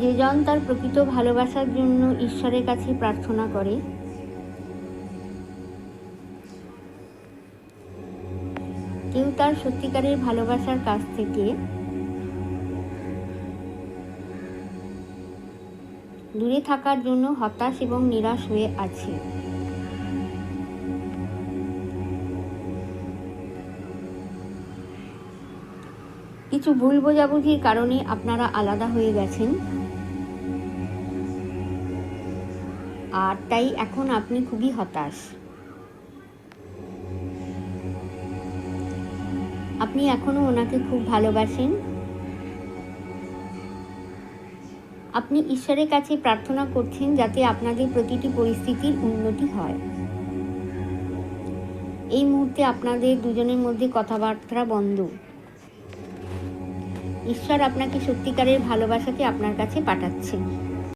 যে জন তার প্রকৃত ভালোবাসার জন্য ঈশ্বরের কাছে প্রার্থনা করে, কেউ তার সত্যিকারের ভালোবাসার কাছ থেকে দূরে থাকার জন্য হতাশ এবং নিরাশ হয়ে আছে। কিছু ভুল বোঝাবুঝির কারণে আপনারা আলাদা হয়ে গেছেন, আর তাই এখন আপনি খুবই হতাশ। আপনি এখনো ওনাকে খুব ভালোবাসেন। আপনি ঈশ্বরের কাছে প্রার্থনা করছেন যাতে আপনাদের প্রতিটি পরিস্থিতির উন্নতি হয়। এই মুহূর্তে আপনাদের দুজনের মধ্যে কথাবার্তা বন্ধ। ঈশ্বর আপনাকে সত্যিকারের ভালোবাসাকে আপনার কাছে পাঠাচ্ছেন।